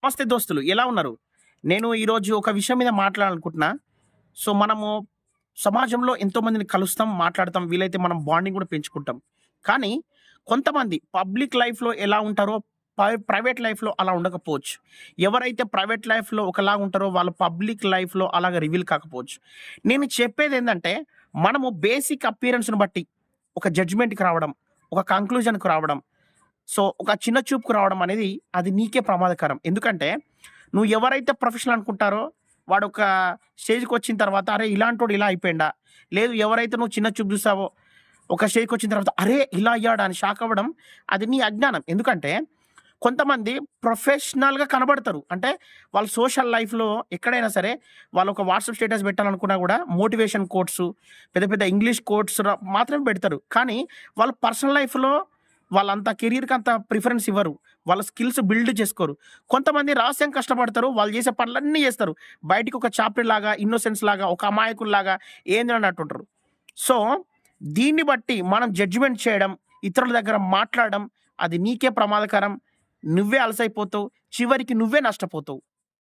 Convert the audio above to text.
నమస్తే దోస్తులు, ఎలా ఉన్నారు? నేను ఈరోజు ఒక విషయం మీద మాట్లాడాలనుకుంటున్నా. మనము సమాజంలో ఎంతోమందిని కలుస్తాం, మాట్లాడతాం. వీలైతే మనం బాండింగ్ కూడా పెంచుకుంటాం. కానీ కొంతమంది పబ్లిక్ లైఫ్‌లో ఎలా ఉంటారో ప్రైవేట్ లైఫ్‌లో అలా ఉండకపోవచ్చు. ఎవరైతే ప్రైవేట్ లైఫ్‌లో ఒకలాగా ఉంటారో వాళ్ళు పబ్లిక్ లైఫ్‌లో అలాగా రివీల్ కాకపోవచ్చు. నేను చెప్పేదేందంటే మనము బేసిక్ అపియరెన్స్‌ని బట్టి ఒక జడ్జ్‌మెంట్‌కి రావడం, ఒక కంక్లూజన్‌కి రావడం, ఒక చిన్న చూపుకు రావడం అనేది అది నీకే ప్రమాదకరం. ఎందుకంటే, నువ్వు ఎవరైతే ప్రొఫెషనల్ అనుకుంటారో, వాడొక స్టేజ్‌కొచ్చిన తర్వాత, అరే! ఇలాంటోడు ఇలా అయిపోయిండా? లేదు ఎవరైతే నువ్వు చిన్న చూపు చూసావో, ఒక స్టేజ్‌కొచ్చిన తర్వాత, అరే! ఇలా అయ్యాడా అని షాక్ అవ్వడం, అది నీ అజ్ఞానం. ఎందుకంటే, కొంతమంది ప్రొఫెషనల్‌గా కనబడతారు. అంటే, వాళ్ళు సోషల్ లైఫ్‌లో ఎక్కడైనా సరే, వాళ్ళొక వాట్సాప్ స్టేటస్ పెట్టాలనుకున్నా గూడా, మోటివేషన్ కోట్సు, పెద్ద పెద్ద ఇంగ్లీష్ కోట్స్ మాత్రమే పెడతారు. కానీ, వాళ్ళు పర్సనల్ లైఫ్‌లో వాళ్ళంత కెరియర్‌కి అంత ప్రిఫరెన్స్ ఇవ్వరు. వాళ్ళ స్కిల్స్ బిల్డ్ చేసుకోరు. కొంతమంది రహస్యంగా కష్టపడతారు. వాళ్ళు చేసే పనులన్నీ చేస్తారు. బయటికి ఒక చాప్టర్‌లాగా, ఇన్నోసెన్స్ లాగా, ఒక అమాయకుల్లాగా ఏంది అన్నట్టుంటరు. సో, దీన్ని బట్టి మనం జడ్జిమెంట్ చేయడం, ఇతరుల దగ్గర మాట్లాడడం అది నీకే ప్రమాదకరం. నువ్వే అలసైపోతావు. చివరికి నువ్వే నష్టపోతావు.